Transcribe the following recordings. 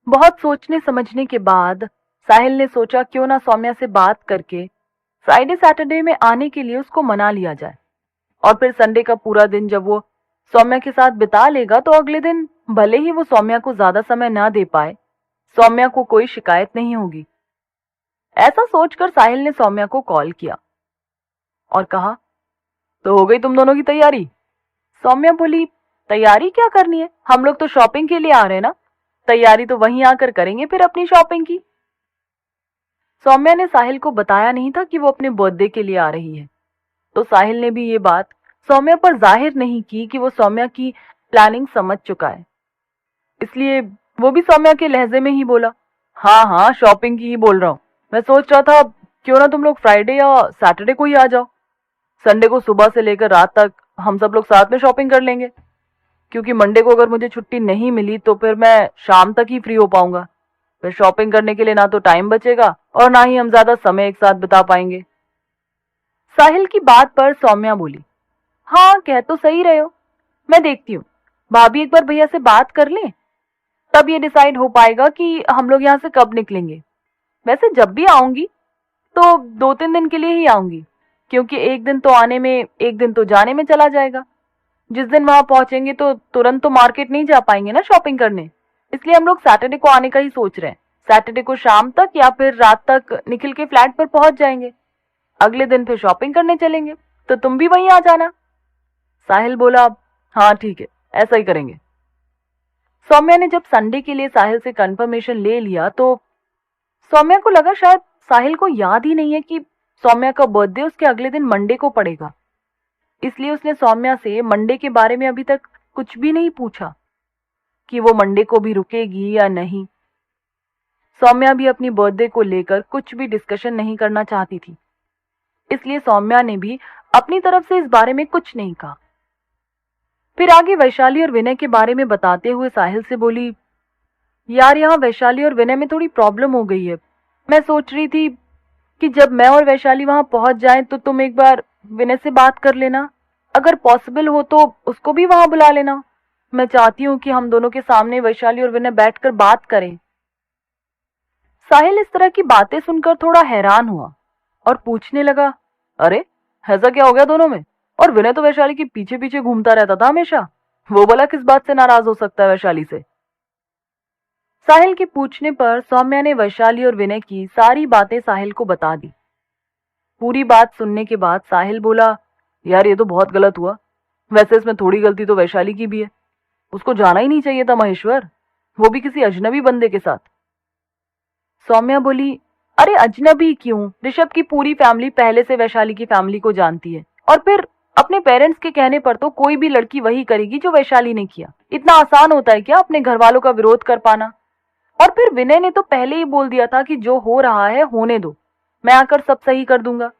बहुत सोचने समझने के बाद साहिल ने सोचा क्यों ना सौम्या से बात करके फ्राइडे सैटरडे में आने के लिए उसको मना लिया जाए। और फिर संडे का पूरा दिन जब वो सौम्या के साथ बिता लेगा तो अगले दिन भले ही वो सौम्या को ज्यादा समय ना दे पाए, सौम्या को कोई शिकायत नहीं होगी। ऐसा सोचकर साहिल ने सौम्या को कॉल किया और कहा, तो हो गई तुम दोनों की तैयारी? सौम्या बोली, तैयारी क्या करनी है, हम लोग तो शॉपिंग के लिए आ रहे हैं ना, तैयारी तो वहीं आकर करेंगे फिर अपनी शॉपिंग की। सौम्या ने साहिल को बताया नहीं था कि वो अपने बर्थडे के लिए आ रही है, तो साहिल ने भी ये बात सौम्या पर जाहिर नहीं की कि वो सौम्या की प्लानिंग समझ चुका है। इसलिए वो भी सौम्या के लहजे में ही बोला, हाँ हाँ शॉपिंग की ही बोल रहा हूँ। मैं सोच रहा था क्यों ना तुम लोग फ्राइडे या सैटरडे को ही आ जाओ, संडे को सुबह से लेकर रात तक हम सब लोग साथ में शॉपिंग कर लेंगे, क्योंकि मंडे को अगर मुझे छुट्टी नहीं मिली तो फिर मैं शाम तक ही फ्री हो पाऊंगा। फिर शॉपिंग करने के लिए ना तो टाइम बचेगा और ना ही हम ज्यादा समय एक साथ बिता पाएंगे। साहिल की बात पर सौम्या बोली, हाँ कह तो सही रहे हो, मैं देखती हूँ, भाभी एक बार भैया से बात कर लें, तब ये डिसाइड हो पाएगा कि हम लोग यहाँ से कब निकलेंगे। वैसे जब भी आऊंगी तो 2-3 दिन के लिए ही आऊंगी, क्योंकि एक दिन तो आने में एक दिन तो जाने में चला जाएगा। जिस दिन वहां पहुंचेंगे तो तुरंत तो मार्केट नहीं जा पाएंगे ना शॉपिंग करने, इसलिए हम लोग सैटरडे को आने का ही सोच रहे हैं। सैटरडे को शाम तक या फिर रात तक निखिल के फ्लैट पर पहुंच जाएंगे, अगले दिन फिर शॉपिंग करने चलेंगे, तो तुम भी वहीं आ जाना। साहिल बोला, हाँ ठीक है, ऐसा ही करेंगे। सौम्या ने जब संडे के लिए साहिल से कंफर्मेशन ले लिया तो सौम्या को लगा शायद साहिल को याद ही नहीं है कि सौम्या का बर्थडे उसके अगले दिन मंडे को पड़ेगा। इसलिए उसने सौम्या से मंडे के बारे में अभी तक कुछ भी नहीं पूछा कि वो मंडे को भी रुकेगी या नहीं। सौम्या भी अपनी बर्थडे को लेकर कुछ भी डिस्कशन नहीं करना चाहती थी, इसलिए सौम्या ने भी अपनी तरफ से इस बारे में कुछ नहीं कहा। फिर आगे वैशाली और विनय के बारे में बताते हुए साहिल से बोली, यार यहाँ वैशाली और विनय में थोड़ी प्रॉब्लम हो गई है। मैं सोच रही थी कि जब मैं और वैशाली वहां पहुंच जाएं तो तुम एक बार विनय से बात कर लेना, अगर पॉसिबल हो तो उसको भी वहां बुला लेना। मैं चाहती हूँ कि हम दोनों के सामने वैशाली और विनय बैठकर बात करें। साहिल इस तरह की बातें सुनकर थोड़ा हैरान हुआ और पूछने लगा, अरे ऐसा क्या हो गया दोनों में? और विनय तो वैशाली के पीछे पीछे घूमता रहता था हमेशा, वो भला किस बात से नाराज हो सकता है वैशाली से? साहिल के पूछने पर सौम्या ने वैशाली और विनय की सारी बातें साहिल को बता दी। पूरी बात सुनने के बाद साहिल बोला, यार ये तो बहुत गलत हुआ, वैसे इसमें थोड़ी गलती तो वैशाली की भी है, उसको जाना ही नहीं चाहिए था महेश्वर, वो भी किसी अजनबी बंदे के साथ। सौम्या बोली, अरे अजनबी क्यों, ऋषभ की पूरी फैमिली पहले से वैशाली की फैमिली को जानती है, और फिर अपने पेरेंट्स के कहने पर तो कोई भी लड़की वही करेगी जो वैशाली ने किया। इतना आसान होता है क्या अपने घर वालों का विरोध कर पाना? और फिर विनय ने तो पहले ही बोल दिया था कि जो हो रहा है होने दो, मैं आकर सब सही कर दूंगा।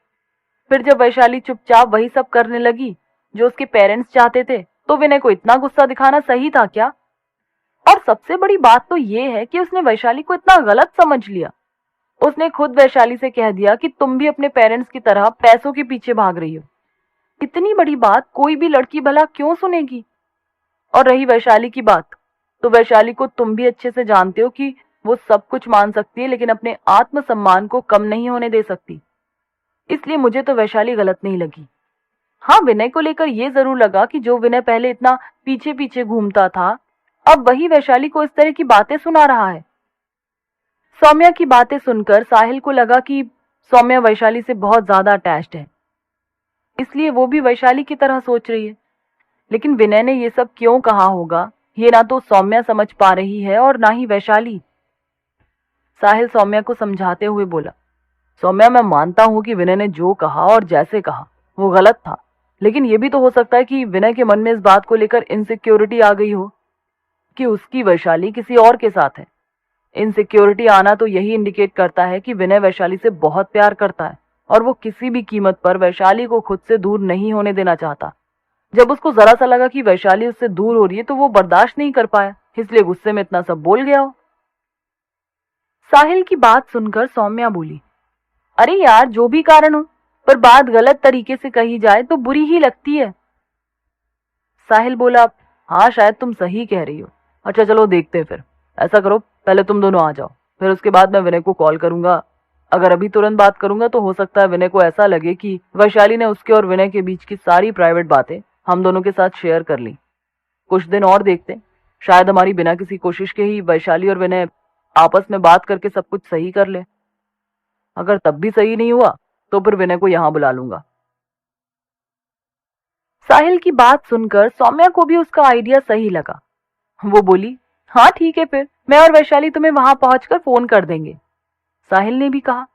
फिर जब वैशाली चुपचाप वही सब करने लगी जो उसके पेरेंट्स चाहते थे, तो विनय को इतना गुस्सा दिखाना सही था क्या? और सबसे बड़ी बात तो ये है कि उसने वैशाली को इतना गलत समझ लिया। उसने खुद वैशाली से कह दिया कि तुम भी अपने पेरेंट्स की तरह पैसों के पीछे भाग रही हो। इतनी बड़ी बात कोई भी लड़की भला क्यों सुनेगी? और रही वैशाली की बात, तो वैशाली को तुम भी अच्छे से जानते हो कि वो सब कुछ मान सकती है लेकिन अपने आत्मसम्मान को कम नहीं होने दे सकती। इसलिए मुझे तो वैशाली गलत नहीं लगी। हाँ, विनय को लेकर ये जरूर लगा कि जो विनय पहले इतना पीछे पीछे घूमता था, अब वही वैशाली को इस तरह की बातें सुना रहा है। सौम्या की बातें सुनकर साहिल को लगा कि सौम्या वैशाली से बहुत ज्यादा अटैच्ड है, इसलिए वो भी वैशाली की तरह सोच रही है। लेकिन विनय ने ये सब क्यों कहा होगा, ये ना तो सौम्या समझ पा रही है और ना ही वैशाली। साहिल सौम्या को समझाते हुए बोला, सौम्या मैं मानता हूं कि विनय ने जो कहा और जैसे कहा वो गलत था, लेकिन ये भी तो हो सकता है कि विनय के मन में इस बात को लेकर इनसिक्योरिटी आ गई हो कि उसकी वैशाली किसी और के साथ है। इनसिक्योरिटी आना तो यही इंडिकेट करता है कि विनय वैशाली से बहुत प्यार करता है और वो किसी भी कीमत पर वैशाली को खुद से दूर नहीं होने देना चाहता। जब उसको जरा सा लगा कि वैशाली उससे दूर हो रही है तो वो बर्दाश्त नहीं कर पाया, इसलिए गुस्से में इतना सब बोल गया हो। साहिल की बात सुनकर सौम्या बोली, अरे यार जो भी कारण हो, पर बात गलत तरीके से कही जाए तो बुरी ही लगती है। साहिल बोला, हाँ शायद तुम सही कह रही हो, अच्छा चलो देखते हैं फिर, ऐसा करो, पहले तुम दोनों आ जाओ, फिर उसके बाद मैं विनय को कॉल करूंगा। अगर अभी तुरंत बात करूंगा तो हो सकता है विनय को ऐसा लगे कि वैशाली ने उसके और विनय के बीच की सारी प्राइवेट बातें हम दोनों के साथ शेयर कर ली। कुछ दिन और देखते, शायद हमारी बिना किसी कोशिश के ही वैशाली और विनय आपस में बात करके सब कुछ सही कर ले। अगर तब भी सही नहीं हुआ तो फिर विनय को यहां बुला लूंगा। साहिल की बात सुनकर सौम्या को भी उसका आइडिया सही लगा। वो बोली, हाँ ठीक है, फिर मैं और वैशाली तुम्हें वहां पहुंचकर फोन कर देंगे। साहिल ने भी कहा,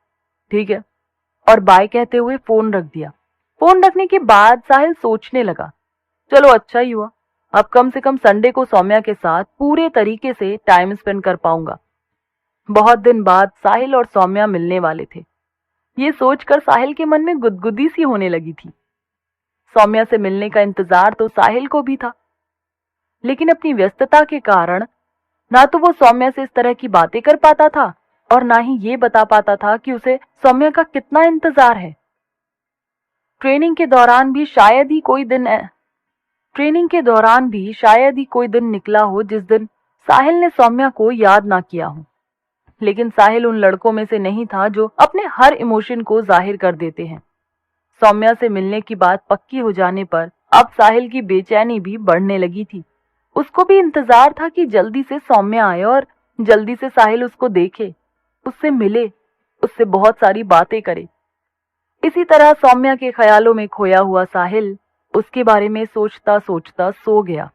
ठीक है, और बाय कहते हुए फोन रख दिया। फोन रखने के बाद साहिल सोचने लगा, चलो अच्छा ही हुआ, अब कम से कम संडे को सौम्या के साथ पूरे तरीके से टाइम स्पेंड कर पाऊंगा। बहुत दिन बाद साहिल और सौम्या मिलने वाले थे। ये सोचकर साहिल के मन में गुदगुदी सी होने लगी थी। सौम्या से मिलने का इंतजार तो साहिल को भी था, लेकिन अपनी व्यस्तता के कारण ना तो वो सौम्या से इस तरह की बातें कर पाता था और ना ही ये बता पाता था कि उसे सौम्या का कितना इंतजार है। ट्रेनिंग के दौरान भी शायद ही कोई दिन निकला हो जिस दिन साहिल ने सौम्या को याद ना किया हो। लेकिन साहिल उन लड़कों में से नहीं था जो अपने हर इमोशन को जाहिर कर देते हैं। सौम्या से मिलने की बात पक्की हो जाने पर अब साहिल की बेचैनी भी बढ़ने लगी थी। उसको भी इंतजार था कि जल्दी से सौम्या आए और जल्दी से साहिल उसको देखे, उससे मिले, उससे बहुत सारी बातें करे। इसी तरह सौम्या के ख्यालों में खोया हुआ साहिल उसके बारे में सोचता सोचता सो गया।